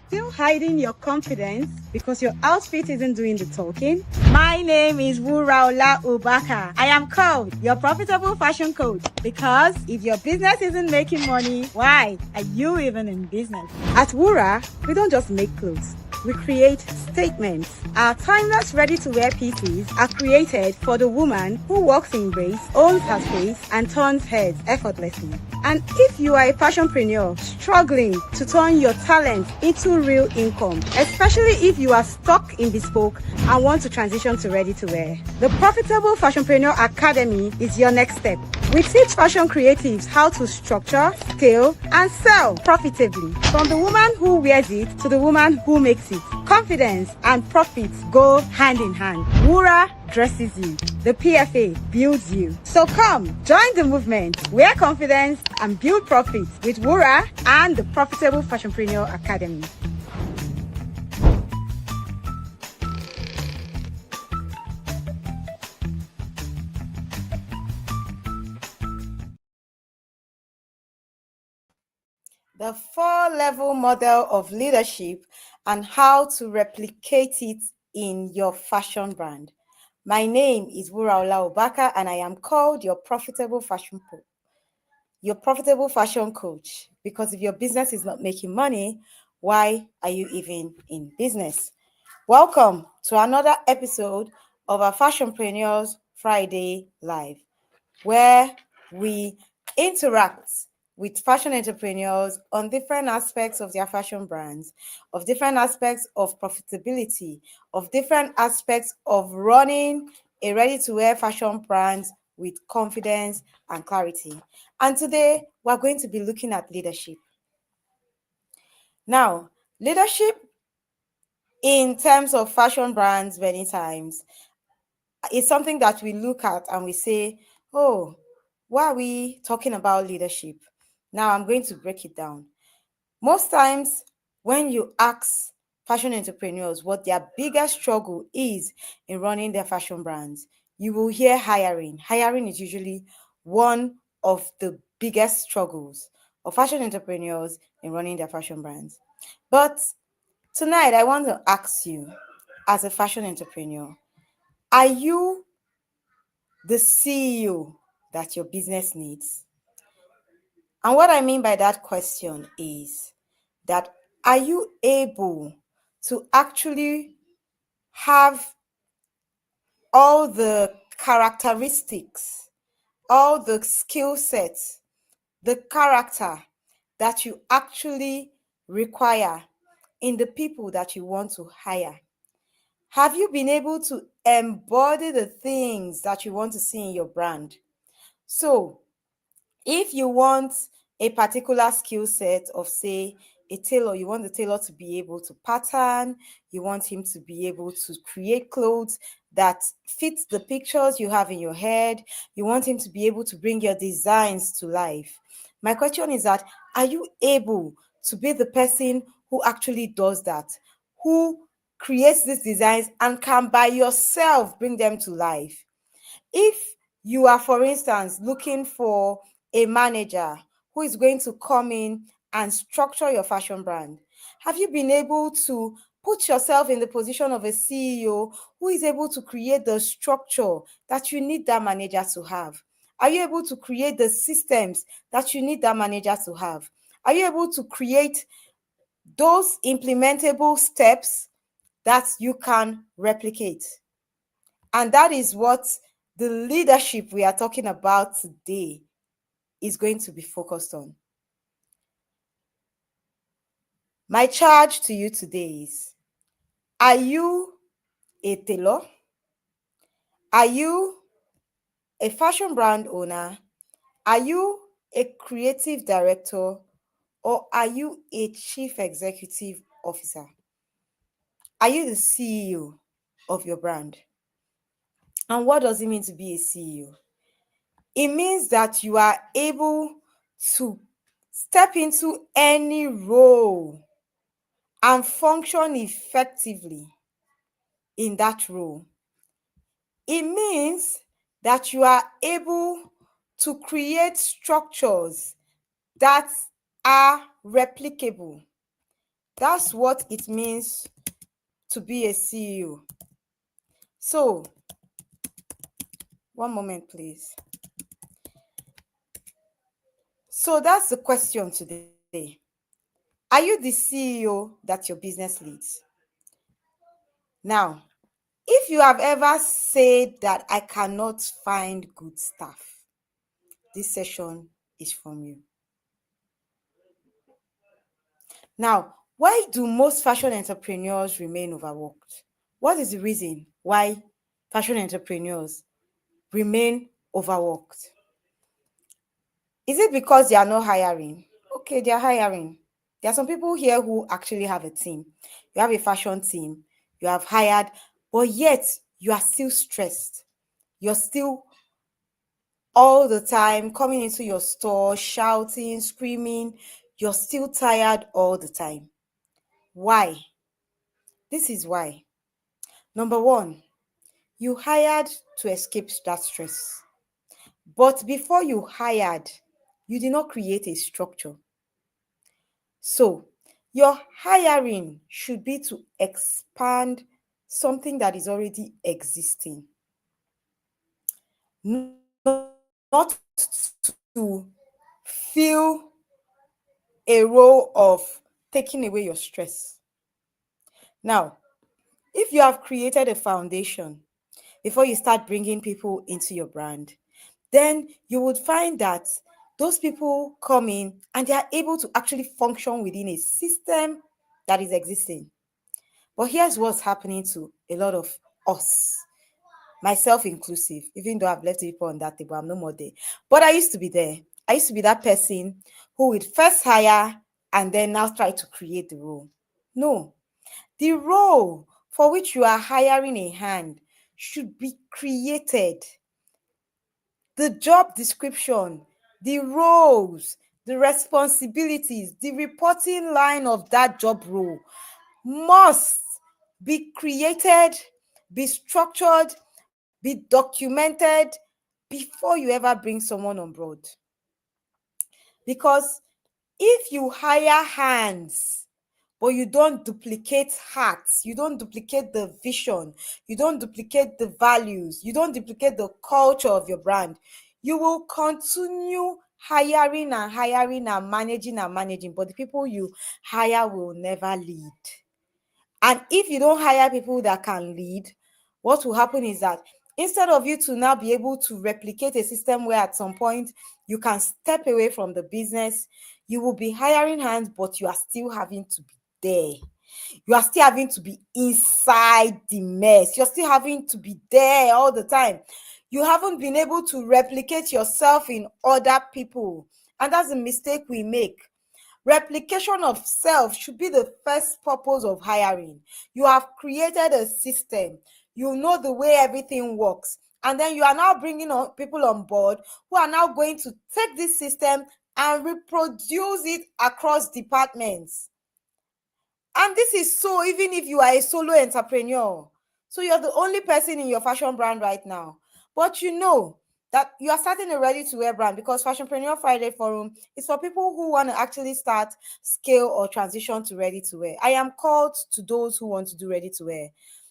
Still hiding your confidence because your outfit isn't doing the talking? My name is Wuraola Ubaka. I am called your profitable fashion coach because if your business isn't making money, why are you even in business? At Wura, we don't just make clothes. We create statements. Our timeless ready-to-wear pieces are created for the woman who walks in grace, owns her space, and turns heads effortlessly. And if you are a fashionpreneur struggling to turn your talent into real income, especially if you are stuck in bespoke and want to transition to ready-to-wear, the Profitable Fashionpreneur Academy is your next step. We teach fashion creatives how to structure, scale, and sell profitably. From the woman who wears it to the woman who makes it. Confidence and profits go hand in hand. Wura dresses you. The PFA builds you. So come, join the movement. Wear confidence and build profits with Wura and the Profitable Fashionpreneur Academy. The 4-level model of leadership and how to replicate it in your fashion brand. My name is Wuraola Ubaka and I am called your profitable fashion coach, because if your business is not making money, why are you even in business? Welcome to another episode of our Fashionpreneurs Friday Live, where we interact with fashion entrepreneurs on different aspects of their fashion brands, of different aspects of profitability, of different aspects of running a ready-to-wear fashion brand with confidence and clarity. And today, we're going to be looking at leadership. Now, leadership in terms of fashion brands many times is something that we look at and we say, oh, why are we talking about leadership? Now I'm going to break it down. Most times when you ask fashion entrepreneurs what their biggest struggle is in running their fashion brands, you will hear hiring. Hiring is usually one of the biggest struggles of fashion entrepreneurs in running their fashion brands. But tonight I want to ask you, as a fashion entrepreneur, are you the CEO that your business needs? And what I mean by that question is that, are you able to actually have all the characteristics, all the skill sets, the character that you actually require in the people that you want to hire? Have you been able to embody the things that you want to see in your brand? So, if you want a particular skill set of, say, a tailor, you want the tailor to be able to pattern, you want him to be able to create clothes that fit the pictures you have in your head, you want him to be able to bring your designs to life. My question is that, are you able to be the person who actually does that, who creates these designs and can by yourself bring them to life? If you are, for instance, looking for a manager who is going to come in and structure your fashion brand, have you been able to put yourself in the position of a CEO who is able to create the structure that you need that manager to have? Are you able to create the systems that you need that manager to have? Are you able to create those implementable steps that you can replicate? And that is what the leadership we are talking about today is going to be focused on. My charge to you today is, are you a tailor? Are you a fashion brand owner? Are you a creative director? Or are you a chief executive officer? Are you the CEO of your brand? And what does it mean to be a CEO? It means that you are able to step into any role and function effectively in that role. It means that you are able to create structures that are replicable. That's what it means to be a CEO. So, one moment, please. So that's the question today. Are you the CEO that your business leads? Now, if you have ever said that I cannot find good staff, this session is from you. Now, why do most fashion entrepreneurs remain overworked? What is the reason why fashion entrepreneurs remain overworked? Is it because they are not hiring? Okay, they are hiring. There are some people here who actually have a team. You have a fashion team, you have hired, but yet you are still stressed. You're still all the time coming into your store, shouting, screaming. You're still tired all the time. Why? This is why. Number one, you hired to escape that stress. But before you hired, you did not create a structure. So, your hiring should be to expand something that is already existing, not to fill a role of taking away your stress. Now, if you have created a foundation before you start bringing people into your brand, then you would find that those people come in and they are able to actually function within a system that is existing. But here's what's happening to a lot of us, myself inclusive, even though I've left people on that table, I'm no more there. But I used to be there. I used to be that person who would first hire and then now try to create the role. No, the role for which you are hiring a hand should be created. The job description, the roles, the responsibilities, the reporting line of that job role must be created, be structured, be documented before you ever bring someone on board. Because if you hire hands, but you don't duplicate hearts, you don't duplicate the vision, you don't duplicate the values, you don't duplicate the culture of your brand, you will continue hiring and hiring and managing, but the people you hire will never lead. And if you don't hire people that can lead, what will happen is that instead of you to now be able to replicate a system where at some point you can step away from the business, you will be hiring hands, but you are still having to be there. You are still having to be inside the mess. You're still having to be there all the time. You haven't been able to replicate yourself in other people. And that's the mistake we make. Replication of self should be the first purpose of hiring. You have created a system, you know the way everything works, and then you are now bringing on people on board who are now going to take this system and reproduce it across departments. And this is so even if you are a solo entrepreneur. So you're the only person in your fashion brand right now. But you know that you are starting a ready-to-wear brand because Fashionpreneur Friday Forum is for people who want to actually start, scale, or transition to ready-to-wear. I am called to those who want to do ready-to-wear.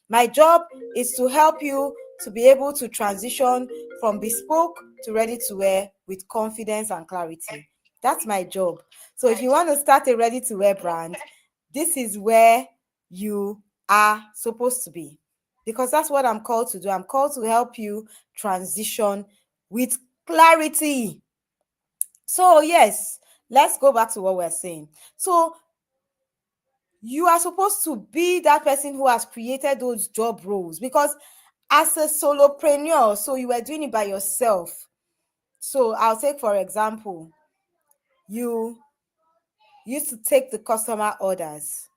My job is to help you to be able to transition from bespoke to ready-to-wear with confidence and clarity. That's my job. So if you want to start a ready-to-wear brand, this is where you are supposed to be, because that's what I'm called to do. I'm called to help you transition with clarity. So yes, let's go back to what we're saying. So you are supposed to be that person who has created those job roles, because as a solopreneur, so you were doing it by yourself. So I'll take, for example, you used to take the customer orders.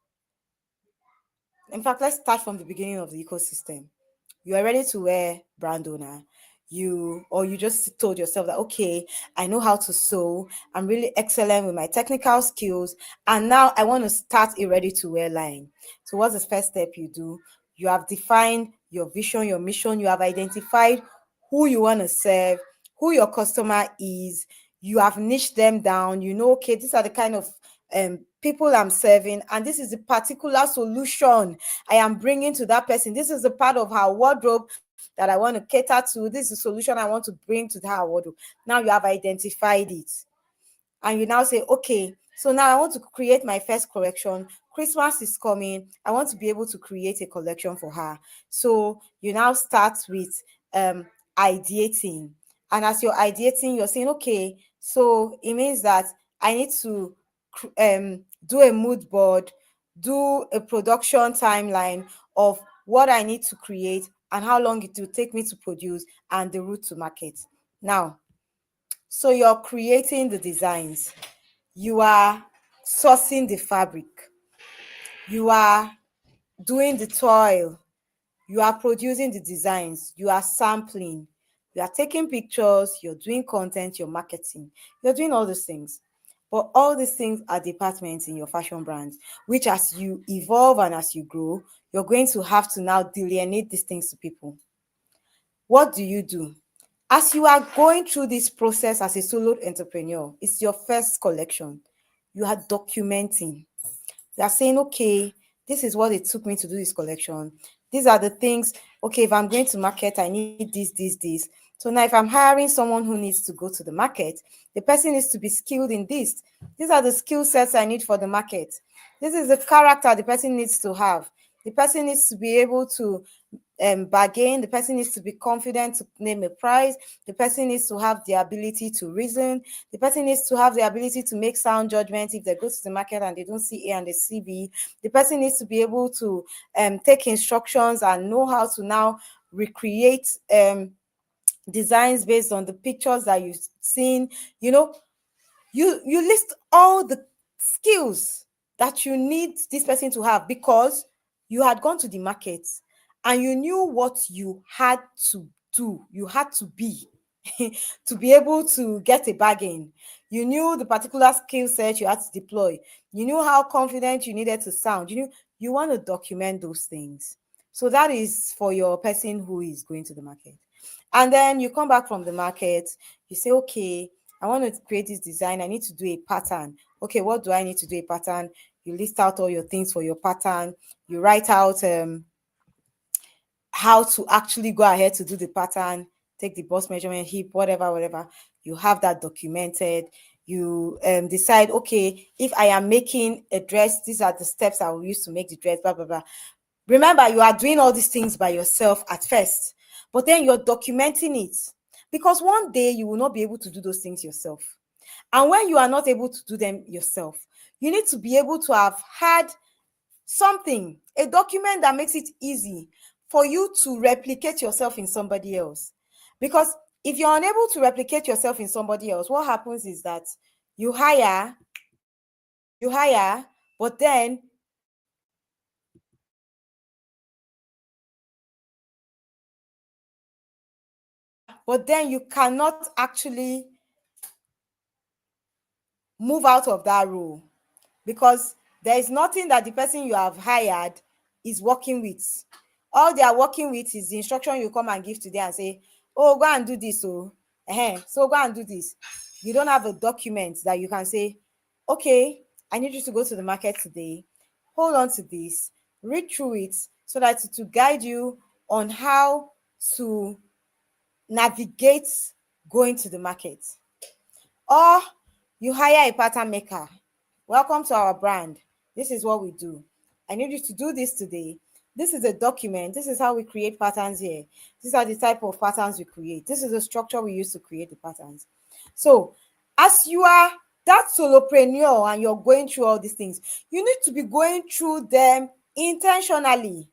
In fact, let's start from the beginning of the ecosystem. You are ready to wear brand owner. You just told yourself that, okay, I know how to sew. I'm really excellent with my technical skills. And now I want to start a ready to wear line. So what's the first step you do? You have defined your vision, your mission. You have identified who you want to serve, who your customer is. You have niched them down. You know, okay, these are the kind of people I'm serving, and this is the particular solution I am bringing to that person. This is the part of her wardrobe that I want to cater to. This is the solution I want to bring to her wardrobe. Now you have identified it, and you now say, okay, so now I want to create my first collection. Christmas is coming. I want to be able to create a collection for her. So you now start with ideating. And as you're ideating, you're saying, okay, so it means that I need to do a mood board, do a production timeline of what I need to create and how long it will take me to produce and the route to market. Now, so you're creating the designs, you are sourcing the fabric, you are doing the toil, you are producing the designs, you are sampling, you are taking pictures, you're doing content, you're marketing, you're doing all those things. But all these things are departments in your fashion brand, which as you evolve and as you grow, you're going to have to now delineate these things to people. What do? As you are going through this process as a solo entrepreneur, it's your first collection. You are documenting. You are saying, okay, this is what it took me to do this collection. These are the things, okay, if I'm going to market, I need this. So now if I'm hiring someone who needs to go to the market, the person needs to be skilled in this. These are the skill sets I need for the market. This is the character the person needs to have. The person needs to be able to bargain. The person needs to be confident to name a price. The person needs to have the ability to reason. The person needs to have the ability to make sound judgments if they go to the market and they don't see A and they see B. The person needs to be able to take instructions and know how to now recreate designs based on the pictures that you've seen. You know, you list all the skills that you need this person to have because you had gone to the market and you knew what you had to do, you had to be to be able to get a bargain. You knew the particular skill set you had to deploy. You knew how confident you needed to sound. You want to document those things. So that is for your person who is going to the market. And then you come back from the market, you say, okay, I want to create this design. I need to do a pattern. Okay, what do I need to do a pattern? You list out all your things for your pattern. You write out how to actually go ahead to do the pattern, take the bust measurement, hip, whatever. You have that documented. You decide, okay, if I am making a dress, these are the steps I will use to make the dress, blah, blah, blah. Remember, you are doing all these things by yourself at first, but then you're documenting it because one day you will not be able to do those things yourself. And when you are not able to do them yourself, you need to be able to have had something, a document that makes it easy for you to replicate yourself in somebody else. Because if you're unable to replicate yourself in somebody else, what happens is that you hire, but then you cannot actually move out of that role because there is nothing that the person you have hired is working with. All they are working with is the instruction you come and give to them and say, oh, go and do this. So go and do this. You don't have a document that you can say, okay, I need you to go to the market today. Hold on to this, read through it so that it will guide you on how to navigate going to the market. Or you hire a pattern maker. Welcome to our brand. This is what we do. I need you to do this today. This is a document. This is how we create patterns here. These are the type of patterns we create. This is the structure we use to create the patterns. So as you are that solopreneur and you're going through all these things, you need to be going through them intentionally,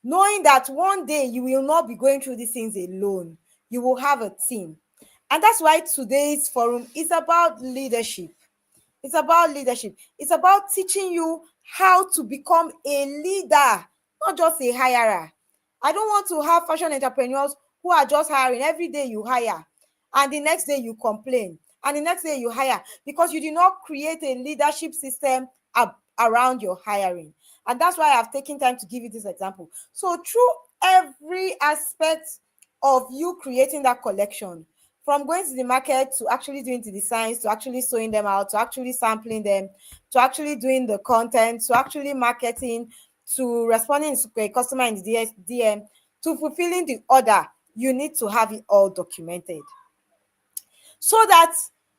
knowing that one day you will not be going through these things alone. You will have a team. And that's why today's forum is about leadership. It's about leadership. It's about teaching you how to become a leader, not just a hirer. I don't want to have fashion entrepreneurs who are just hiring. Every day you hire, and the next day you complain, and the next day you hire because you did not create a leadership system around your hiring. And that's why I've taken time to give you this example. So through every aspect of you creating that collection, from going to the market to actually doing the designs, to actually sewing them out, to actually sampling them, to actually doing the content, to actually marketing, to responding to a customer in the DM, to fulfilling the order, you need to have it all documented. So that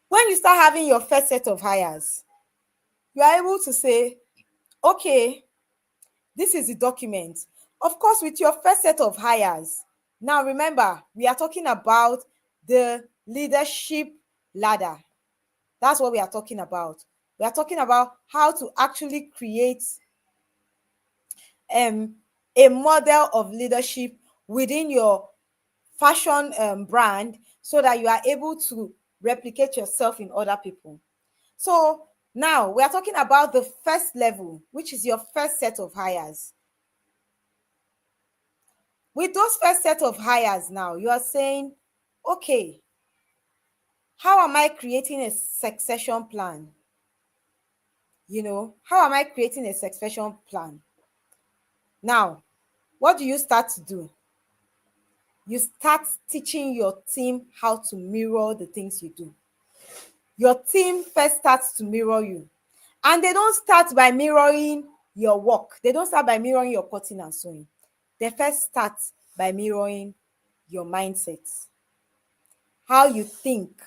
when you start having your first set of hires, you are able to say, okay, this is the document. Of course, with your first set of hires, now remember, we are talking about the leadership ladder. That's what we are talking about. We are talking about how to actually create a model of leadership within your fashion brand, so that you are able to replicate yourself in other people. So now we are talking about the first level, which is your first set of hires. With those first set of hires now, you are saying, okay, how am I creating a succession plan? How am I creating a succession plan? Now, what do you start to do? You start teaching your team how to mirror the things you do. Your team first starts to mirror you. And they don't start by mirroring your work. They don't start by mirroring your cutting and sewing. They first start by mirroring your mindset, how you think,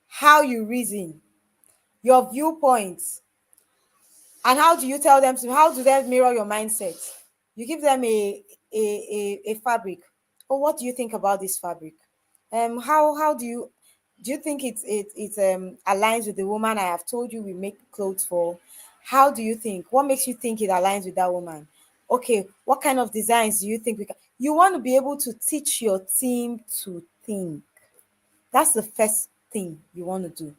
how you reason, your viewpoints. And how do you tell them how do they mirror your mindset? You give them a fabric. Oh, what do you think about this fabric? How do you think it aligns with the woman I have told you we make clothes for? How do you think? What makes you think it aligns with that woman? Okay, what kind of designs do you think we can? You want to be able to teach your team to think. That's the first thing you want to do.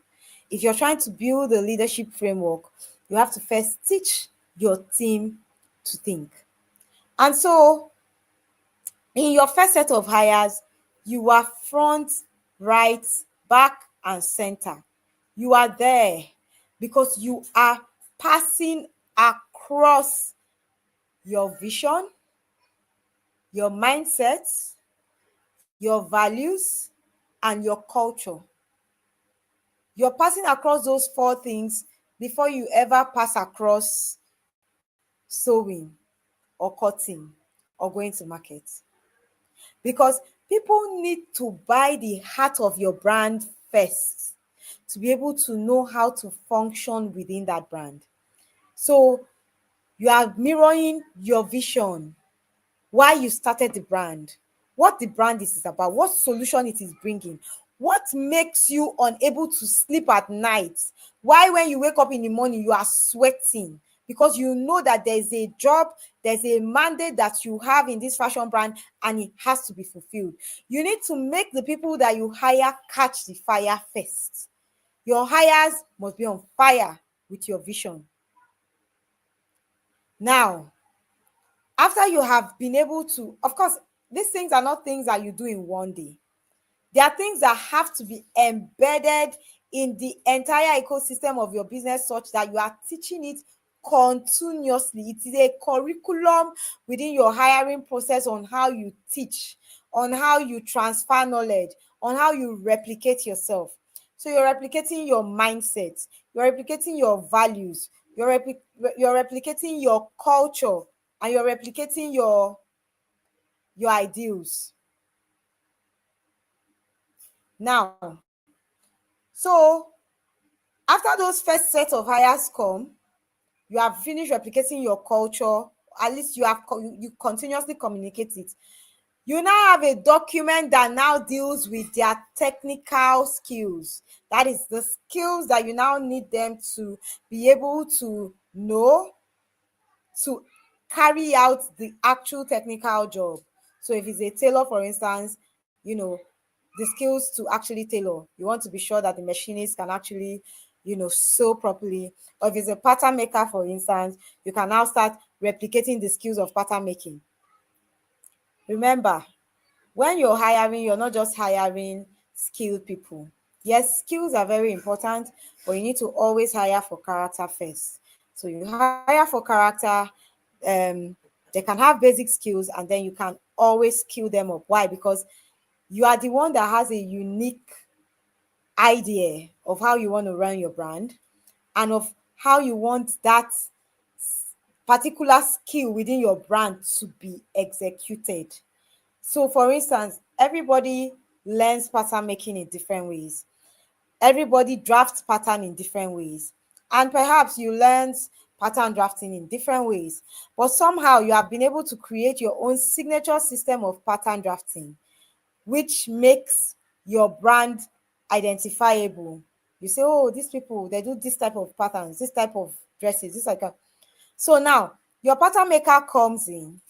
If you're trying to build a leadership framework, you have to first teach your team to think. And so, in your first set of hires, you are front, right, back, and center. You are there because you are passing across your vision, your mindset, your values, and your culture. You're passing across those four things before you ever pass across sewing or cutting or going to market. Because people need to buy the heart of your brand first to be able to know how to function within that brand. So you are mirroring your vision, why you started the brand, what the brand is about, what solution it is bringing, what makes you unable to sleep at night, why when you wake up in the morning you are sweating, because you know that there's a job, there's a mandate that you have in this fashion brand and it has to be fulfilled. You need to make the people that you hire catch the fire first. Your hires must be on fire with your vision. Now, after you have been able to, of course, these things are not things that you do in one day. There are things that have to be embedded in the entire ecosystem of your business such that you are teaching it continuously. It is a curriculum within your hiring process on how you teach, on how you transfer knowledge, on how you replicate yourself. So you're replicating your mindset, you're replicating your values, you're replicating your culture, and you're replicating your ideals. Now, so after those first set of hires come, you have finished replicating your culture. At least you continuously communicate it. You now have a document that now deals with their technical skills. That is the skills that you now need them to be able to know to carry out the actual technical job. So if it's a tailor, for instance, the skills to actually tailor. You want to be sure that the machinist can actually, sew properly. Or if it's a pattern maker, for instance, you can now start replicating the skills of pattern making. Remember, when you're hiring, you're not just hiring skilled people. Yes, skills are very important, but you need to always hire for character first. So you hire for character, they can have basic skills, and then you can always skill them up. Why? Because You are the one that has a unique idea of how you want to run your brand and of how you want that particular skill within your brand to be executed. So, for instance, everybody learns pattern making in different ways. Everybody drafts pattern in different ways. And perhaps you learned pattern drafting in different ways, but somehow you have been able to create your own signature system of pattern drafting, which makes your brand identifiable. You say, oh, these people, they do this type of patterns, this type of dresses, this like a. So now your pattern maker comes in.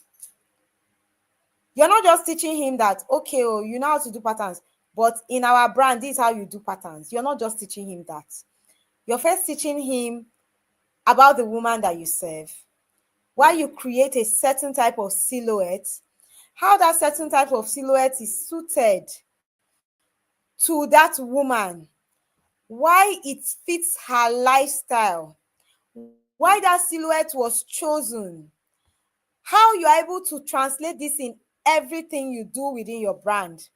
You're not just teaching him that, okay, oh, you know how to do patterns, but in our brand, this is how you do patterns. You're not just teaching him that. You're first teaching him about the woman that you serve, why you create a certain type of silhouette, how that certain type of silhouette is suited to that woman, why it fits her lifestyle, why that silhouette was chosen, how you are able to translate this in everything you do within your brand.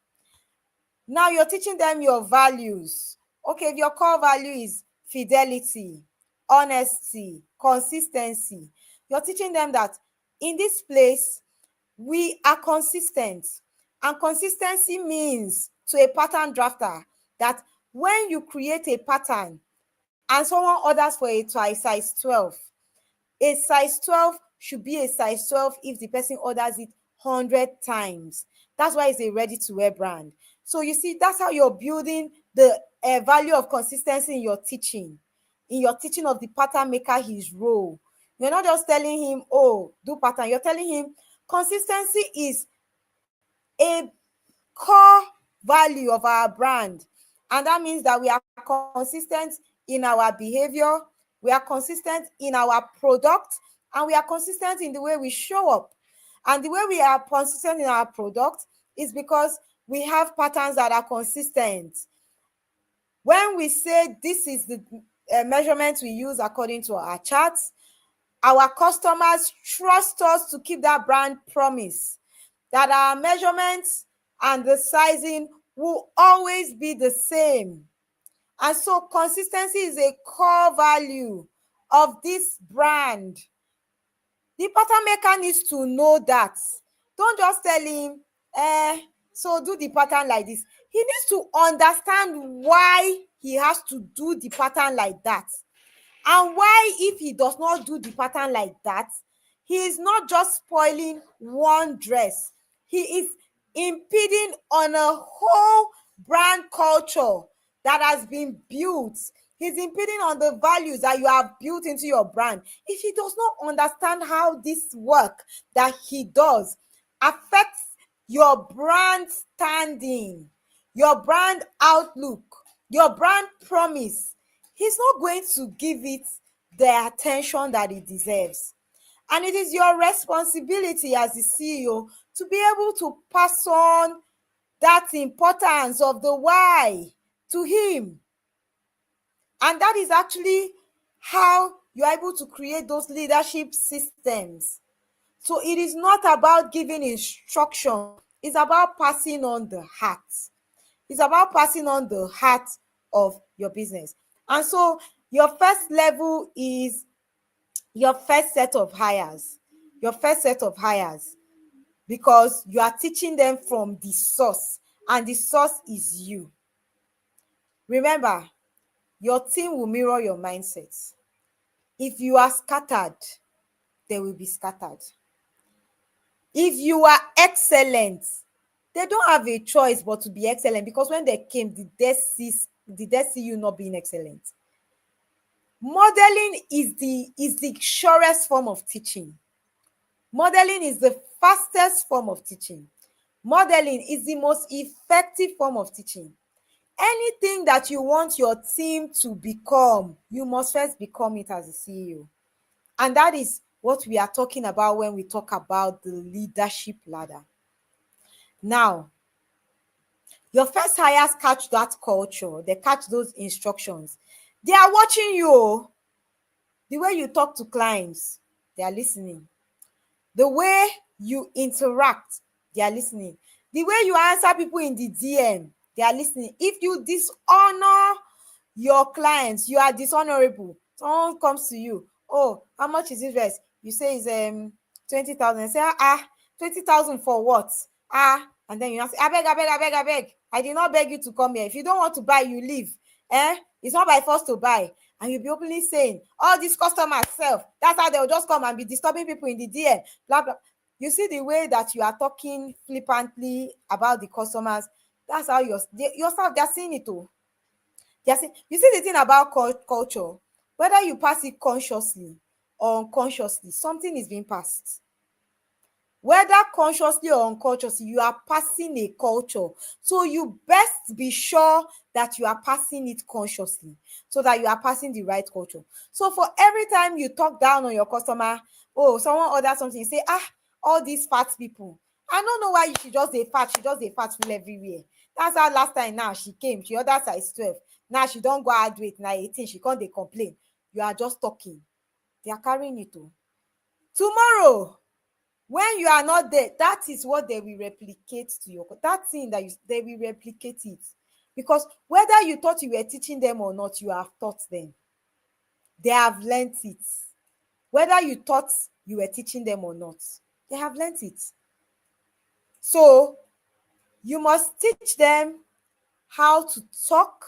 Now you're teaching them your values. Okay, if your core value is fidelity, honesty, consistency, you're teaching them that in this place, we are consistent. And consistency means to a pattern drafter that when you create a pattern and someone orders for a size 12, a size 12 should be a size 12 if the person orders it 100 times. That's why it's a ready-to-wear brand. So you see, that's how you're building the value of consistency in your teaching of the pattern maker, his role. You're not just telling him, oh, do pattern. You're telling him consistency is a core value of our brand. And that means that we are consistent in our behavior, we are consistent in our product, and we are consistent in the way we show up. And the way we are consistent in our product is because we have patterns that are consistent. When we say this is the measurement we use according to our charts, our customers trust us to keep that brand promise, that our measurements and the sizing will always be the same. And so consistency is a core value of this brand. The pattern maker needs to know that. Don't just tell him, so do the pattern like this. He needs to understand why he has to do the pattern like that. And why, if he does not do the pattern like that, he is not just spoiling one dress. He is impeding on a whole brand culture that has been built. He's impeding on the values that you have built into your brand. If he does not understand how this work that he does affects your brand standing, your brand outlook, your brand promise, he's not going to give it the attention that it deserves. And it is your responsibility as the CEO to be able to pass on that importance of the why to him. And that is actually how you're able to create those leadership systems. So it is not about giving instruction, it's about passing on the heart. It's about passing on the heart of your business. And so your first level is your first set of hires. Your first set of hires, because you are teaching them from the source, and the source is you. Remember, your team will mirror your mindset. If you are scattered, they will be scattered. If you are excellent, they don't have a choice but to be excellent, because when they came, did they see you not being excellent? Modeling is the surest form of teaching. Modeling is the fastest form of teaching. Modeling is the most effective form of teaching. Anything that you want your team to become, you must first become it as a CEO. And that is what we are talking about when we talk about the leadership ladder. Now, your first hires catch that culture, they catch those instructions. They are watching you. The way you talk to clients, they are listening. The way you interact, they are listening. The way you answer people in the DM, they are listening. If you dishonor your clients, you are dishonorable. Someone comes to you, oh, how much is this vest? You say it's 20,000. Say 20,000 for what? And then you say, abeg, I did not beg you to come here. If you don't want to buy, you leave. It's not by force to buy. And you'll be openly saying, all these customers self, that's how they'll just come and be disturbing people in the DM, blah blah. You see the way that you are talking flippantly about the customers. That's how your staff, they're seeing it too. You see the thing about culture, whether you pass it consciously or unconsciously, something is being passed. Whether consciously or unconsciously, you are passing a culture. So you best be sure that you are passing it consciously, so that you are passing the right culture. So for every time you talk down on your customer, oh, someone orders something, you say, all these fat people, I don't know why she just a fat full everywhere. That's how last time now she came, she ordered size 12. Now she don't go add weight, now 18, she can't, they complain. You are just talking. They are carrying it too. Tomorrow, when you are not there, that is what they will replicate to your, that thing that they will replicate it. Because whether you thought you were teaching them or not, you have taught them. They have learnt it. Whether you thought you were teaching them or not, they have learnt it. So you must teach them how to talk,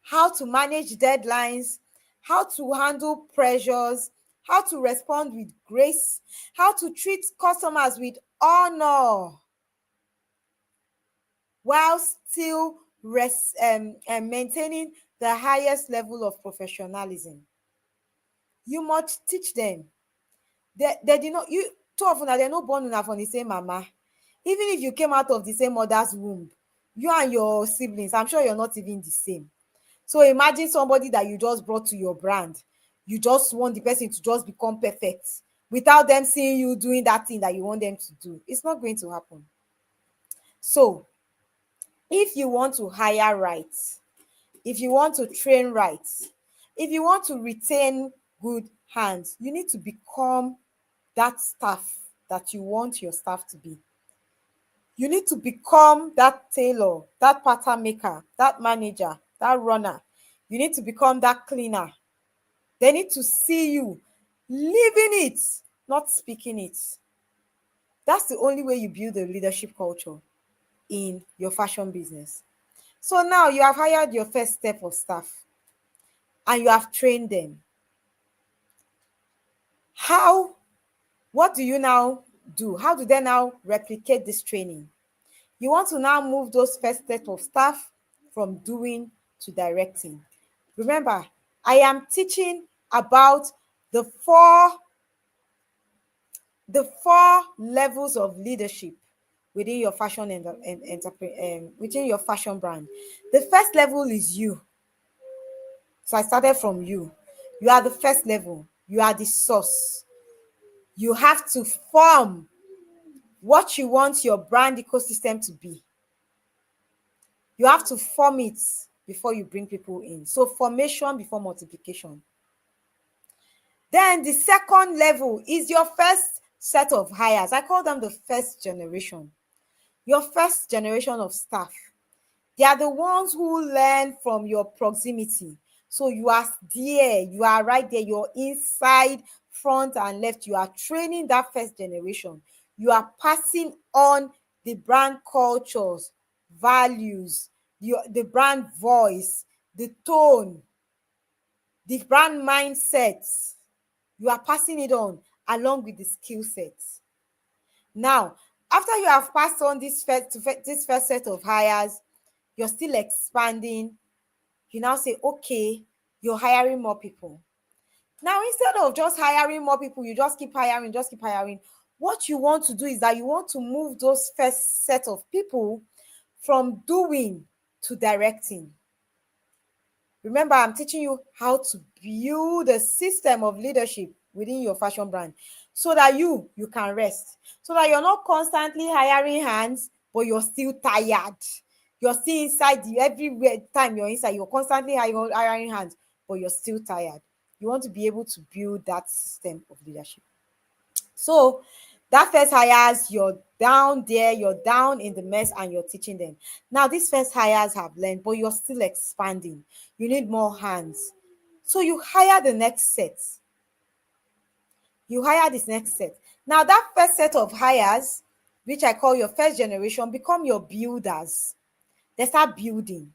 how to manage deadlines, how to handle pressures, how to respond with grace, how to treat customers with honor, while still maintaining the highest level of professionalism. You must teach them. They did not, you too often they're not born enough from the same mama. Even if you came out of the same mother's womb, you and your siblings, I'm sure you're not even the same. So imagine somebody that you just brought to your brand. You just want the person to just become perfect without them seeing you doing that thing that you want them to do. It's not going to happen. So if you want to hire right, if you want to train right, if you want to retain good hands, you need to become that staff that you want your staff to be. You need to become that tailor, that pattern maker, that manager, that runner. You need to become that cleaner. They need to see you living it, not speaking it. That's the only way you build a leadership culture in your fashion business. So now you have hired your first step of staff and you have trained them. What do you now do? How do they now replicate this training? You want to now move those first set of staff from doing to directing. Remember, I am teaching about the four levels of leadership within your fashion within your fashion brand. The first level is you. So I started from you. You are the first level. You are the source. You have to form what you want your brand ecosystem to be. You have to form it before you bring people in. So formation before multiplication. Then the second level is your first set of hires. I call them the first generation. Your first generation of staff. They are the ones who learn from your proximity. So you are there, you are right there, you're inside, front and left. You are training that first generation. You are passing on the brand cultures, values, the brand voice, the tone, the brand mindset. You are passing it on along with the skill sets. Now, after you have passed on this first set of hires, you're still expanding. You now say, okay, you're hiring more people. Now, instead of just hiring more people, you just keep hiring. What you want to do is that you want to move those first set of people from doing to directing. Remember, I'm teaching you how to build a system of leadership within your fashion brand so that you can rest, so that you're not constantly hiring hands, but you're still tired. You're still inside every time you're inside, you're constantly hiring hands, but you're still tired. You want to be able to build that system of leadership. So That first hires, you're down there, you're down in the mess and you're teaching them. Now, these first hires have learned, but you're still expanding. You need more hands. So you hire the next set. You hire this next set. Now, that first set of hires, which I call your first generation, become your builders. They start building.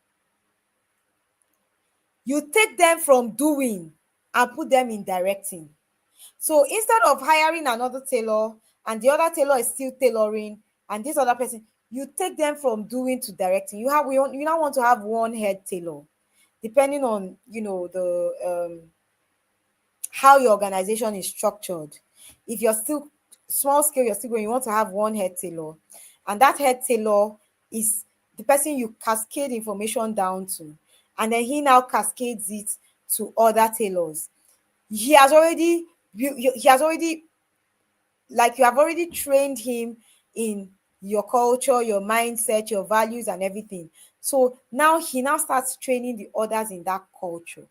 You take them from doing and put them in directing. So instead of hiring another tailor and the other tailor is still tailoring and this other person, you take them from doing to directing. You now want to have one head tailor, depending on the how your organization is structured. If you're still small scale, you're still going, you want to have one head tailor, and that head tailor is the person you cascade information down to, and then he now cascades it to other tailors. He has already like you have already trained him in your culture, your mindset, your values and everything. So now he now starts training the others in that culture.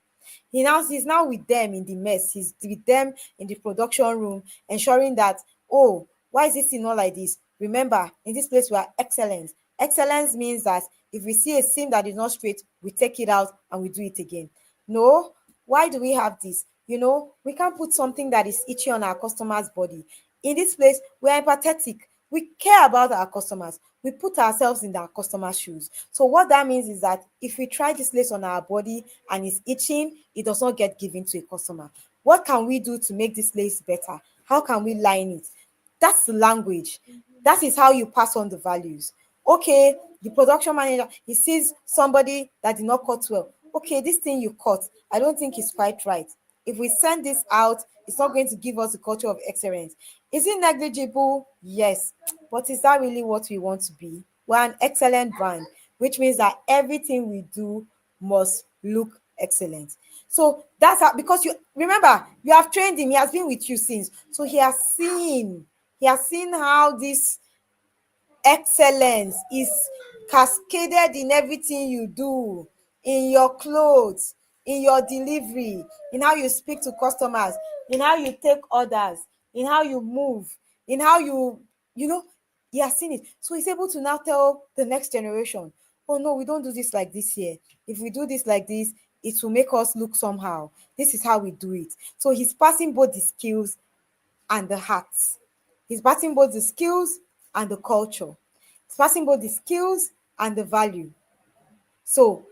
He's now with them in the mess. He's with them in the production room, ensuring that, oh, why is this thing not like this? Remember, in this place we are excellence. Excellence means that if we see a seam that is not straight, we take it out and we do it again. No, why do we have this? We can't put something that is itchy on our customer's body. In this place, we are empathetic. We care about our customers. We put ourselves in our customer's shoes. So what that means is that if we try this lace on our body and it's itching, it does not get given to a customer. What can we do to make this lace better? How can we line it? That's the language. That is how you pass on the values. Okay, the production manager, he sees somebody that did not cut well. Okay, this thing you cut, I don't think it's quite right. If we send this out, it's not going to give us a culture of excellence. Is it negligible? Yes. But is that really what we want to be? We're an excellent brand, which means that everything we do must look excellent. So that's how, because you remember, you have trained him, he has been with you since. So he has seen how this excellence is cascaded in everything you do, in your clothes, in your delivery, in how you speak to customers, in how you take orders, in how you move, in how he has seen it. So he's able to now tell the next generation, oh no, we don't do this like this here. If we do this like this, it will make us look somehow. This is how we do it. So he's passing both the skills and the hearts. He's passing both the skills and the culture. He's passing both the skills and the value. So,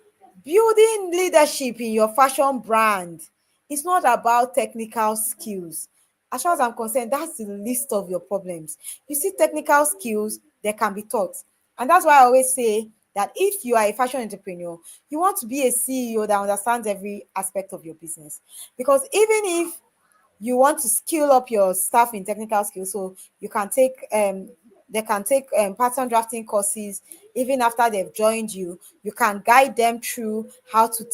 building leadership in your fashion brand is not about technical skills. As far as I'm concerned, that's the least of your problems. You see, technical skills, they can be taught. And that's why I always say that if you are a fashion entrepreneur, you want to be a CEO that understands every aspect of your business. Because even if you want to skill up your staff in technical skills, so you can take they can take pattern drafting courses. Even after they've joined you, you can guide them through how to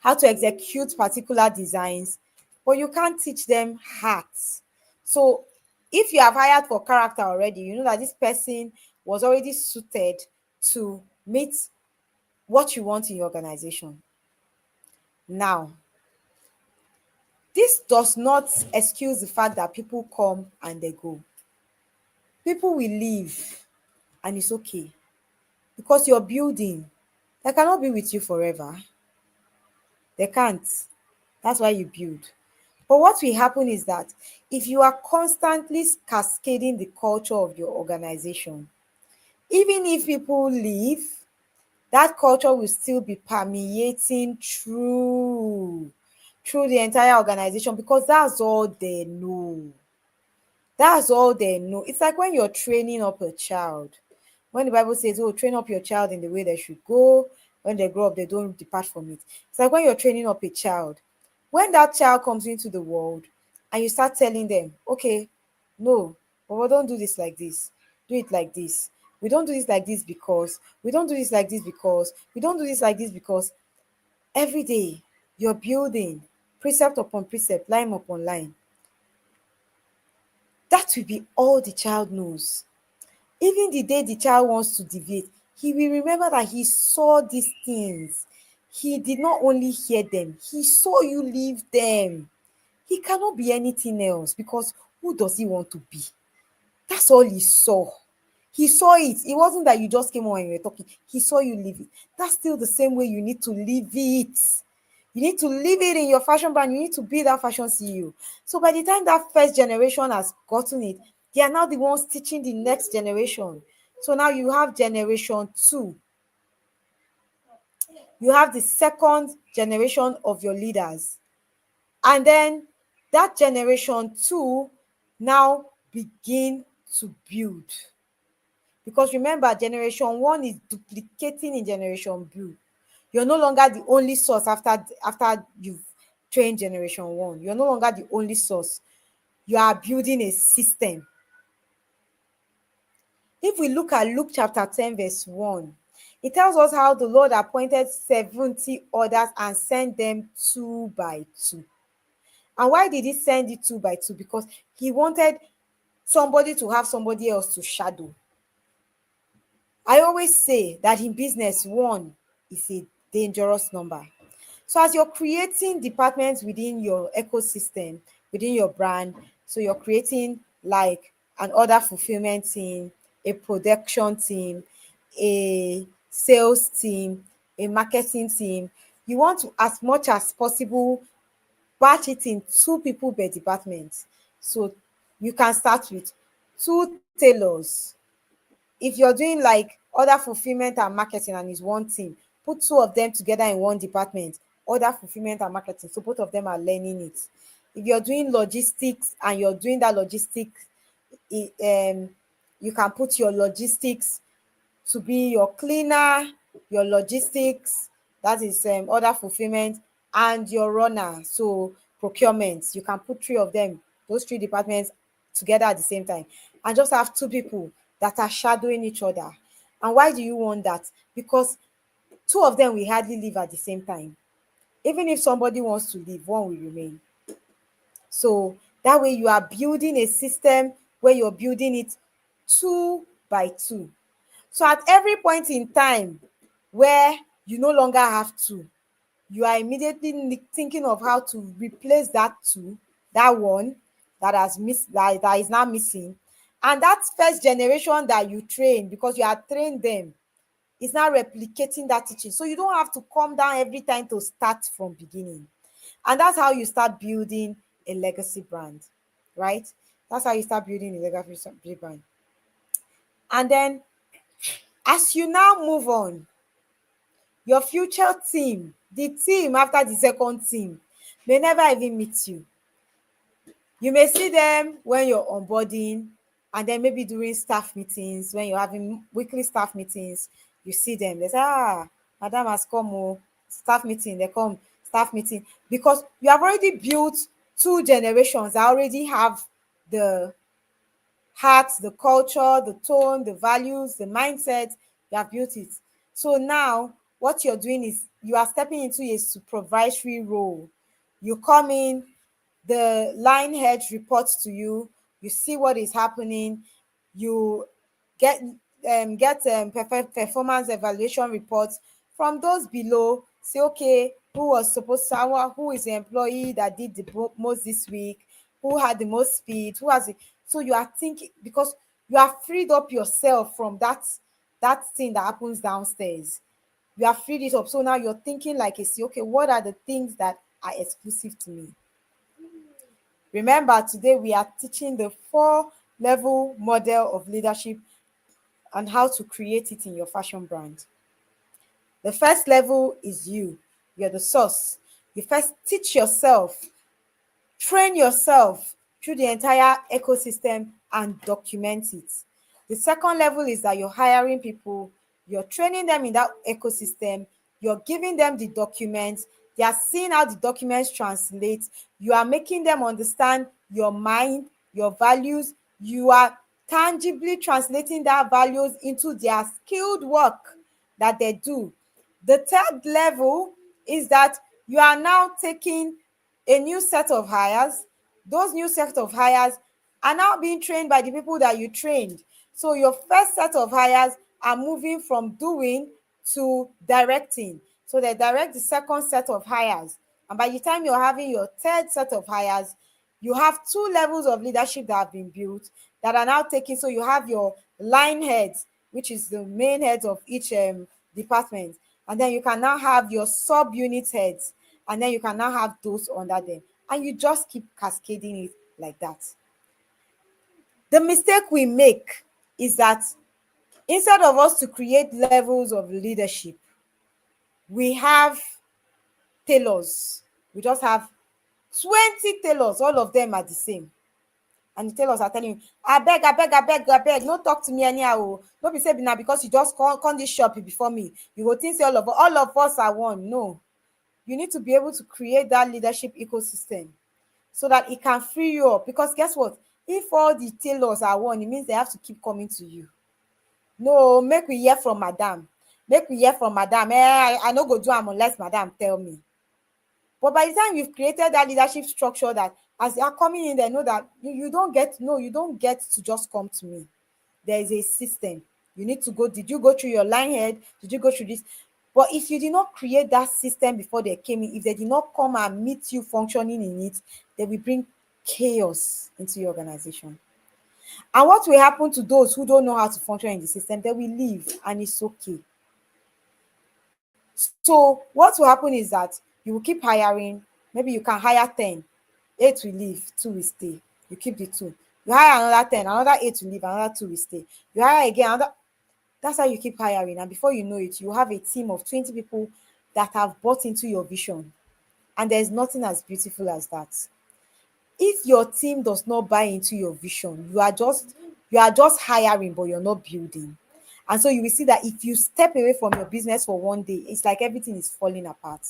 execute particular designs, but you can't teach them hacks. So if you have hired for character already, you know that this person was already suited to meet what you want in your organization. Now, this does not excuse the fact that people come and they go. People will leave, and it's okay, because you're building. They cannot be with you forever. They can't. That's why you build. But what will happen is that if you are constantly cascading the culture of your organization, even if people leave, that culture will still be permeating through the entire organization, because that's all they know. That's all they know. It's like when you're training up a child. When the Bible says, oh, train up your child in the way they should go. When they grow up, they don't depart from it. It's like when you're training up a child. When that child comes into the world and you start telling them, okay, no, but we don't do this like this. Do it like this. We don't do this like this because, we don't do this like this because, we don't do this like this because, every day you're building precept upon precept, line upon line. That will be all the child knows. Even the day the child wants to deviate, he will remember that he saw these things. He did not only hear them, he saw you live them. He cannot be anything else, because who does he want to be? That's all he saw. He saw it. It wasn't that you just came on and you were talking. He saw you live it. That's still the same way you need to live it. You need to live it in your fashion brand. You need to be that fashion CEO. So by the time that first generation has gotten it, they are now the ones teaching the next generation. So now you have generation 2. You have the second generation of your leaders. And then that generation 2 now begin to build. Because remember, generation 1 is duplicating in generation 2. You're no longer the only source after you've trained generation 1. You're no longer the only source. You are building a system. If we look at Luke chapter 10 verse 1, it tells us how the Lord appointed 70 others and sent them 2 by 2. And why did he send it 2 by 2? Because he wanted somebody to have somebody else to shadow. I always say that in business, 1 is a dangerous number. So as you're creating departments within your ecosystem, within your brand, so you're creating like an order fulfillment team, a production team, a sales team, a marketing team, you want to, as much as possible, batch it in 2 people per department. So you can start with 2 tailors. If you're doing like order fulfillment and marketing and it's 1 team, put 2 of them together in 1 department, order fulfillment and marketing, so both of them are learning it. If you're doing logistics and you're doing that logistics, you can put your logistics to be your cleaner, your logistics, that is order fulfillment, and your runner, so procurement. You can put 3 of them, those 3 departments together at the same time, and just have 2 people that are shadowing each other. And why do you want that? Because 2 of them will hardly leave at the same time. Even if somebody wants to leave, 1 will remain. So that way you are building a system where you're building it 2 by 2. So at every point in time where you no longer have 2, you are immediately thinking of how to replace that 2, that 1 that has missed, that is now missing. And that first generation that you train, because you have trained them, is now replicating that teaching. So you don't have to come down every time to start from beginning. And that's how you start building a legacy brand, right? That's how you start building a legacy brand. And then as you now move on, your future team, the team after the second team, may never even meet you. You may see them when you're onboarding, and then maybe during staff meetings, when you're having weekly staff meetings, you see them. They say, madam has come, oh, staff meeting, they come, staff meeting. Because you have already built 2 generations that already have the heart, the culture, the tone, the values, the mindset. You have built it. So now what you're doing is you are stepping into a supervisory role. You come in, the line head reports to you, you see what is happening, you get performance evaluation reports from those below. Say, okay, who is the employee that did the most this week, who had the most speed, who has it. So you are thinking, because you have freed up yourself from that thing that happens downstairs. You have freed it up. So now you're thinking like, okay, what are the things that are exclusive to me? Remember, today we are teaching the 4-level model of leadership and how to create it in your fashion brand. The first level is you. You're the source. You first teach yourself, train yourself through the entire ecosystem and document it. The second level is that you're hiring people, you're training them in that ecosystem, you're giving them the documents, they are seeing how the documents translate, you are making them understand your mind, your values, you are tangibly translating that values into their skilled work that they do. The third level is that you are now taking a new set of hires. Those new set of hires are now being trained by the people that you trained. So your first set of hires are moving from doing to directing. So they direct the second set of hires. And by the time you're having your third set of hires, you have two levels of leadership that have been built that are now taking. So you have your line heads, which is the main heads of each department, and then you can now have your sub-unit heads, and then you can now have those under them, and you just keep cascading it like that. The mistake we make is that instead of us to create levels of leadership, we have tailors. We just have 20 tailors, all of them are the same. And the tailors are telling you, abeg, no talk to me anyhow o. No be say na because you just come this shop before me, you go think say all of us are one. No, you need to be able to create that leadership ecosystem so that it can free you up. Because guess what? If all the tailors are one, it means they have to keep coming to you. No, make we hear from madam. I no go do am unless madam tell me. But by the time you've created that leadership structure, that as they are coming in, they know that you don't get to just come to me. There is a system. You need to go. Did you go through your line head? Did you go through this? But if you did not create that system before they came in, if they did not come and meet you functioning in it, they will bring chaos into your organization. And what will happen to those who don't know how to function in the system? They will leave, and it's okay. So what will happen is that you will keep hiring. Maybe you can hire 10, 8 will leave, 2 will stay. You keep the 2. You hire another 10, another 8 will leave, another 2 will stay. You hire again, another. That's how you keep hiring, and before you know it, you have a team of 20 people that have bought into your vision. And there's nothing as beautiful as that. If your team does not buy into your vision, you are just hiring, but you're not building. And so you will see that if you step away from your business for one day, it's like everything is falling apart.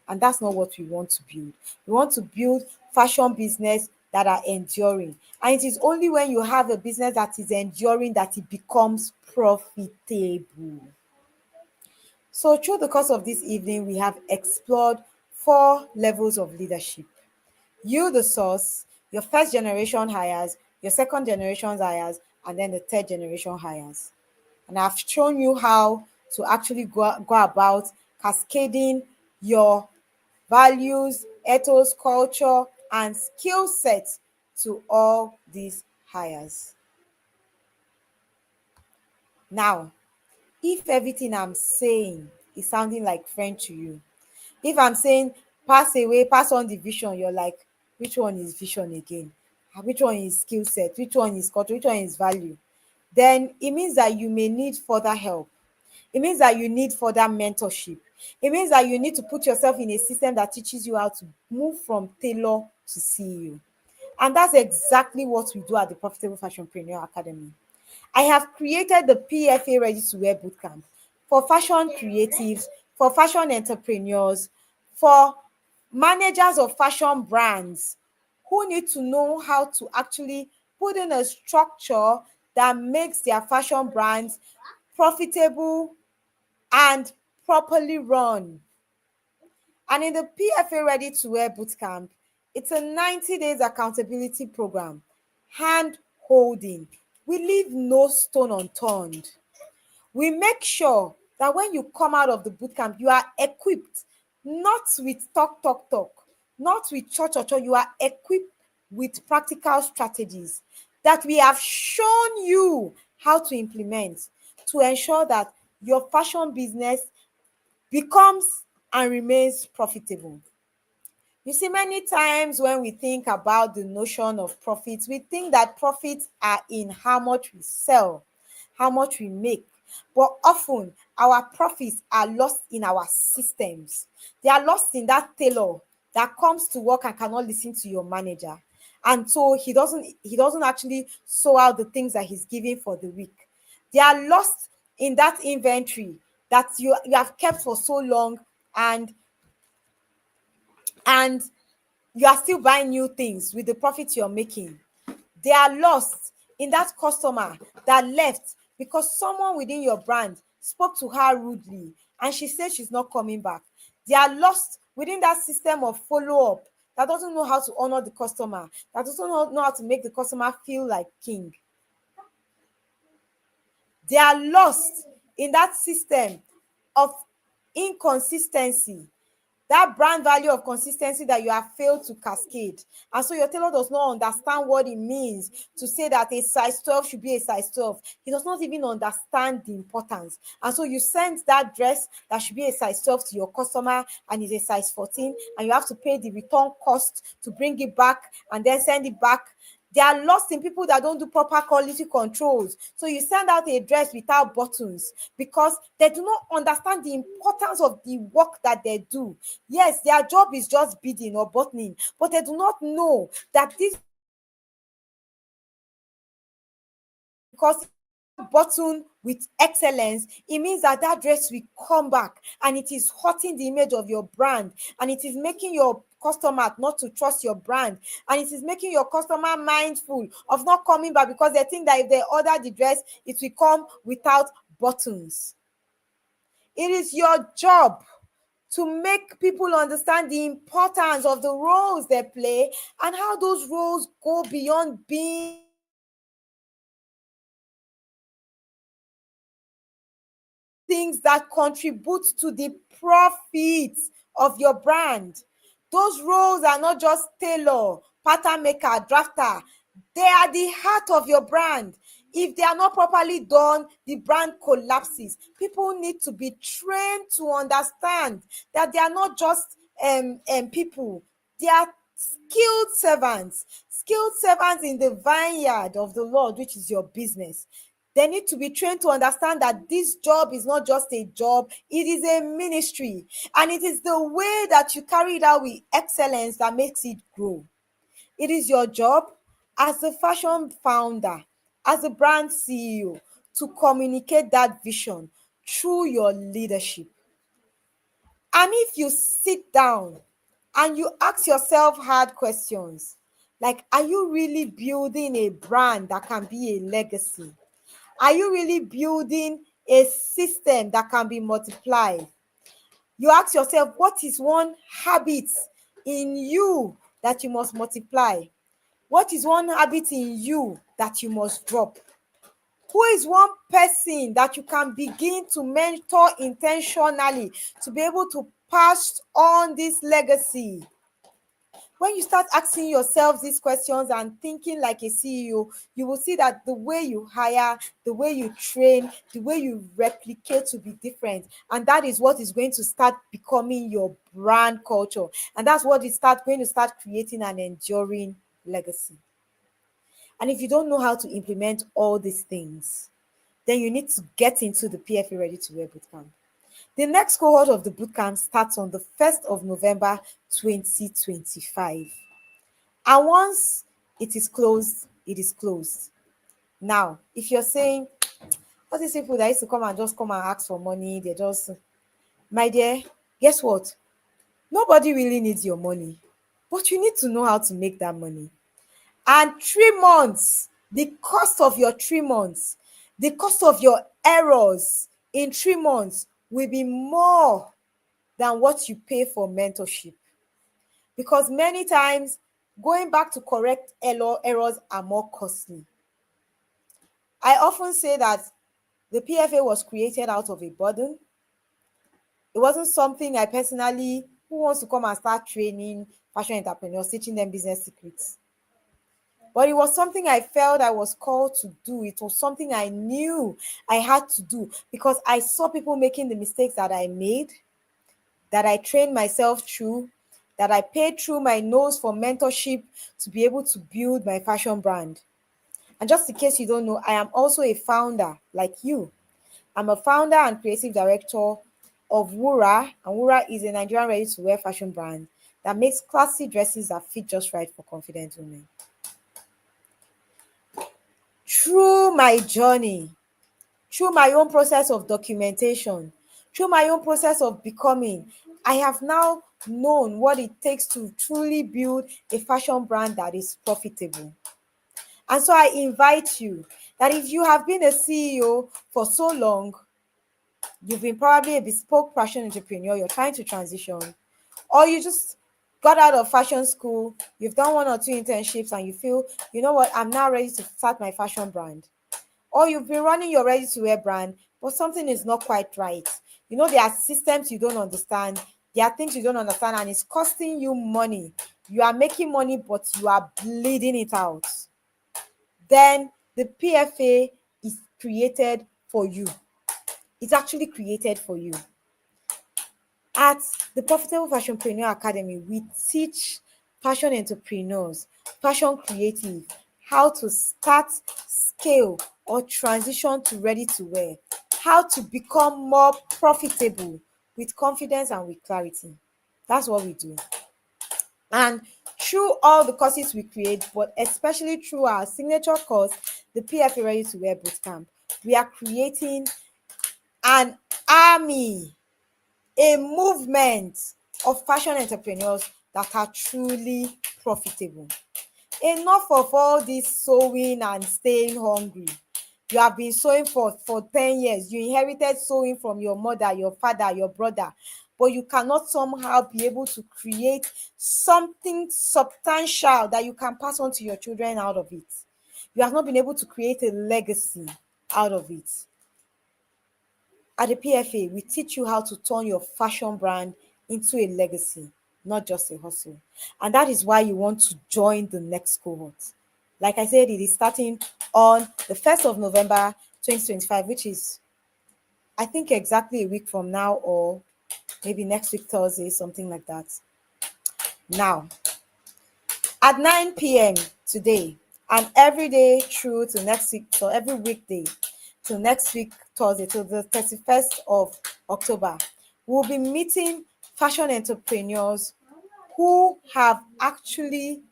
And that's not what we want to build. We want to build fashion business that are enduring. And it is only when you have a business that is enduring that it becomes profitable. So through the course of this evening, we have explored 4 levels of leadership. You, the source, your first generation hires, your second generation hires, and then the third generation hires. And I've shown you how to actually go about cascading your values, ethos, culture, and skill set to all these hires. Now, if everything I'm saying is sounding like French to you, if I'm saying pass on the vision, you're like, which one is vision again? Which one is skill set? Which one is culture? Which one is value? Then it means that you may need further help. It means that you need further mentorship. It means that you need to put yourself in a system that teaches you how to move from tailor to CEO. And that's exactly what we do at the Profitable Fashionpreneur Academy. I have created the PFA Ready-to-Wear Bootcamp for fashion creatives, for fashion entrepreneurs, for managers of fashion brands who need to know how to actually put in a structure that makes their fashion brands profitable and properly run. And in the PFA Ready-to-Wear Bootcamp, it's a 90 days accountability program, hand holding. We leave no stone unturned. We make sure that when you come out of the bootcamp, you are equipped, not with talk, not with cho. You are equipped with practical strategies that we have shown you how to implement to ensure that your fashion business becomes and remains profitable. You see, many times when we think about the notion of profits, we think that profits are in how much we sell, how much we make. But often our profits are lost in our systems. They are lost in that tailor that comes to work and cannot listen to your manager. And so he doesn't actually sew out the things that he's giving for the week. They are lost in that inventory that you have kept for so long, and you are still buying new things with the profit you're making. They are lost in that customer that left because someone within your brand spoke to her rudely and she said she's not coming back. They are lost within that system of follow-up that doesn't know how to honor the customer, that doesn't know how to make the customer feel like king. They are lost in that system of inconsistency that brand value of consistency that you have failed to cascade. And so your tailor does not understand what it means to say that a size 12 should be a size 12. He does not even understand the importance. And so you send that dress that should be a size 12 to your customer and is a size 14, and you have to pay the return cost to bring it back and then send it back. They are lost in people that don't do proper quality controls. So you send out a dress without buttons because they do not understand the importance of the work that they do. Yes, their job is just beading or buttoning, but they do not know that this, because button with excellence, it means that that dress will come back and it is hurting the image of your brand, and it is making your customer not to trust your brand, and it is making your customer mindful of not coming back because they think that if they order the dress it will come without buttons. It is your job to make people understand the importance of the roles they play and how those roles go beyond being things that contribute to the profits of your brand. Those roles are not just tailor, pattern maker, drafter. They are the heart of your brand. If they are not properly done, the brand collapses. People need to be trained to understand that they are not just people. They are skilled servants in the vineyard of the Lord, which is your business. They need to be trained to understand that this job is not just a job, it is a ministry. And it is the way that you carry it out with excellence that makes it grow. It is your job as a fashion founder, as a brand CEO, to communicate that vision through your leadership. And if you sit down and you ask yourself hard questions, like, are you really building a brand that can be a legacy? Are you really building a system that can be multiplied? You ask yourself, what is one habit in you that you must multiply? What is one habit in you that you must drop? Who is one person that you can begin to mentor intentionally to be able to pass on this legacy? When you start asking yourself these questions and thinking like a CEO, you will see that the way you hire, the way you train, the way you replicate will be different. And that is what is going to start becoming your brand culture. And that's what is going to start creating an enduring legacy. And if you don't know how to implement all these things, then you need to get into the PFA Ready-to-Wear Bootcamp. The next cohort of the bootcamp starts on the 1st of November 2025. And once it is closed, it is closed. Now, if you're saying, all these people that used to come and ask for money, they just, my dear, guess what? Nobody really needs your money, but you need to know how to make that money. And 3 months, the cost of your 3 months, the cost of your errors in 3 months will be more than what you pay for mentorship. Because many times, going back to correct errors are more costly. I often say that the PFA was created out of a burden. It wasn't something I personally, who wants to come and start training fashion entrepreneurs, teaching them business secrets. But it was something I felt I was called to do. It was something I knew I had to do because I saw people making the mistakes that I made, that I trained myself through, that I paid through my nose for mentorship to be able to build my fashion brand. And just in case you don't know, I am also a founder like you. I'm a founder and creative director of Wura, and Wura is a Nigerian ready-to-wear fashion brand that makes classy dresses that fit just right for confident women. Through my journey, through my own process of documentation, through my own process of becoming, I have now known what it takes to truly build a fashion brand that is profitable. And so I invite you that if you have been a CEO for so long, you've been probably a bespoke fashion entrepreneur, you're trying to transition, or you just got out of fashion school, you've done 1 or 2 internships and you feel, you know what, I'm now ready to start my fashion brand. Or you've been running your ready-to-wear brand, but something is not quite right. You know, there are systems you don't understand. There are things you don't understand and it's costing you money. You are making money, but you are bleeding it out. Then the PFA is created for you. It's actually created for you. At the Profitable Fashionpreneur Academy, we teach fashion entrepreneurs, fashion creative, how to start, scale, or transition to ready to wear, how to become more profitable with confidence and with clarity. That's what we do. And through all the courses we create, but especially through our signature course, the PFA Ready-to-Wear Bootcamp, we are creating an army, a movement of fashion entrepreneurs that are truly profitable. Enough of all this sewing and staying hungry. You have been sewing for 10 years. You inherited sewing from your mother, your father, your brother, but you cannot somehow be able to create something substantial that you can pass on to your children out of it. You have not been able to create a legacy out of it. At the PFA, we teach you how to turn your fashion brand into a legacy, not just a hustle. And that is why you want to join the next cohort. Like I said, it is starting on the 1st of November 2025, which is, I think, exactly a week from now, or maybe next week, Thursday, something like that. Now, at 9 p.m. today, and every day through to next week, so every weekday till next week, Thursday, till the 31st of October, we'll be meeting fashion entrepreneurs who have actually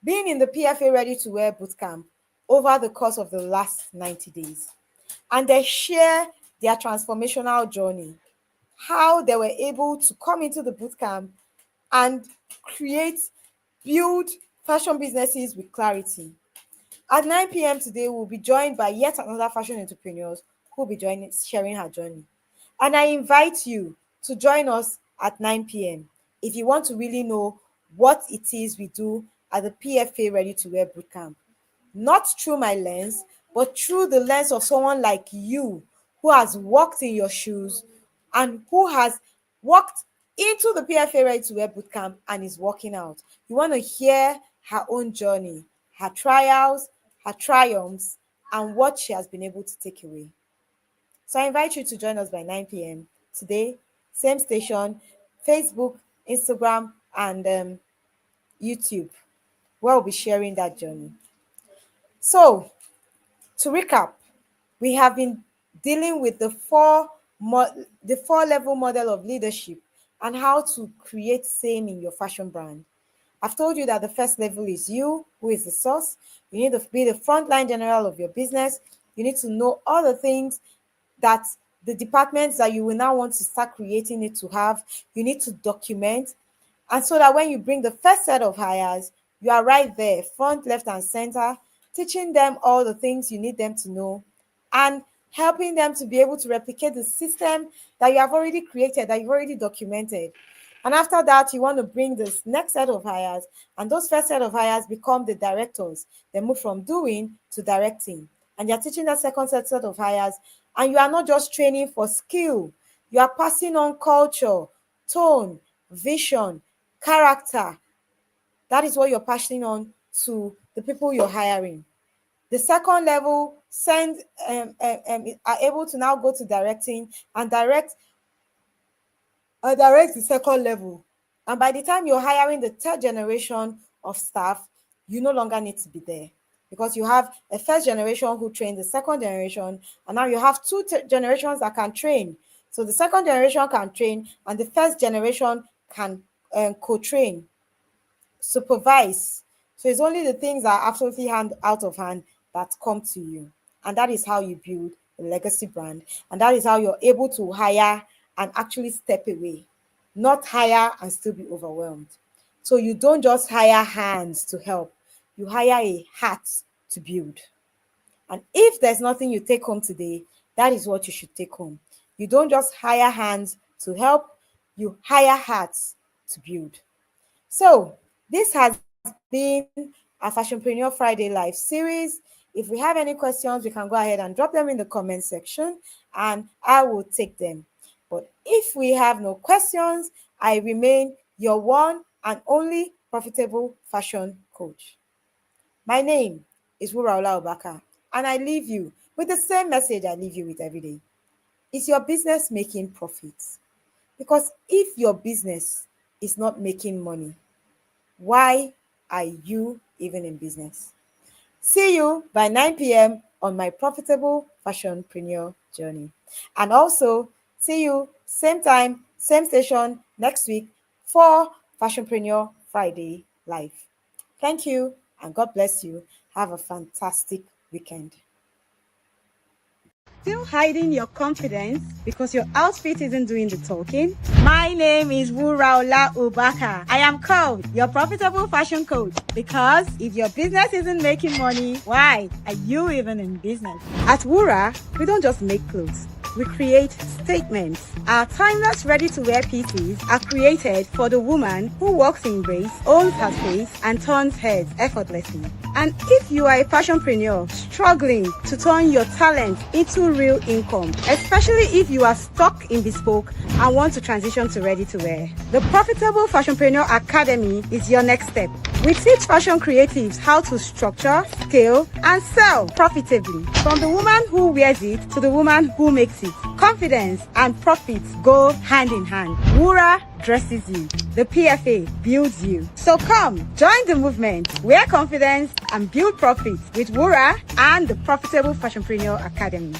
been in the PFA Ready to Wear Bootcamp over the course of the last 90 days. And they share their transformational journey, how they were able to come into the bootcamp and create, build fashion businesses with clarity. At 9 p.m. today, we'll be joined by yet another fashion entrepreneur who will be sharing her journey. And I invite you to join us at 9 p.m. if you want to really know what it is we do at the PFA Ready to Wear Bootcamp. Not through my lens, but through the lens of someone like you who has walked in your shoes and who has walked into the PFA Ready to Wear Bootcamp and is working out. You want to hear her own journey, her trials, her triumphs, and what she has been able to take away. So I invite you to join us by 9 p.m. today, same station, Facebook, Instagram, and YouTube, where we'll be sharing that journey. So, to recap, we have been dealing with the four level model of leadership and how to create same in your fashion brand. I've told you that the first level is you, who is the source. You need to be the frontline general of your business. You need to know all the things that the departments that you will now want to start creating it to have. You need to document. And so that when you bring the first set of hires, you are right there, front, left, and center, teaching them all the things you need them to know and helping them to be able to replicate the system that you have already created, that you've already documented. And after that, you want to bring this next set of hires, and those first set of hires become the directors. They move from doing to directing. And you're teaching that second set of hires, and you are not just training for skill, you are passing on culture, tone, vision, character. That is what you're passing on to the people you're hiring. The second level are able to now go to directing and direct the second level. And by the time you're hiring the third generation of staff, you no longer need to be there because you have a first generation who trained the second generation, and now you have two generations that can train. So the second generation can train, and the first generation can co-train, supervise. So it's only the things that are absolutely out of hand that come to you. And that is how you build a legacy brand. And that is how you're able to hire and actually step away, not hire and still be overwhelmed. So you don't just hire hands to help, you hire a heart to build. And if there's nothing you take home today, that is what you should take home. You don't just hire hands to help, you hire hearts to build. So this has been our Fashionpreneur Friday Live series. If we have any questions, we can go ahead and drop them in the comment section and I will take them. But if we have no questions, I remain your one and only profitable fashion coach. My name is Wuraola Ubaka, and I leave you with the same message I leave you with every day. Is your business making profits? Because if your business is not making money, why are you even in business? See you by 9 p.m. on my profitable fashionpreneur journey. And also, see you same time, same station next week for Fashionpreneur Friday Live. Thank you and God bless you. Have a fantastic weekend. Still hiding your confidence because your outfit isn't doing the talking? My name is Wuraola Ubaka. I am called your profitable fashion coach because if your business isn't making money, why are you even in business? At Wura, we don't just make clothes. We create statements. Our timeless ready-to-wear pieces are created for the woman who walks in grace, owns her space, and turns heads effortlessly. And if you are a fashionpreneur struggling to turn your talent into real income, especially if you are stuck in bespoke and want to transition to ready-to-wear, the Profitable Fashionpreneur Academy is your next step. We teach fashion creatives how to structure, scale, and sell profitably. From the woman who wears it to the woman who makes it. Confidence and profits go hand in hand. Wura dresses you. The PFA builds you. So come, join the movement. Wear confidence and build profits with Wura and the Profitable Fashionpreneur Academy.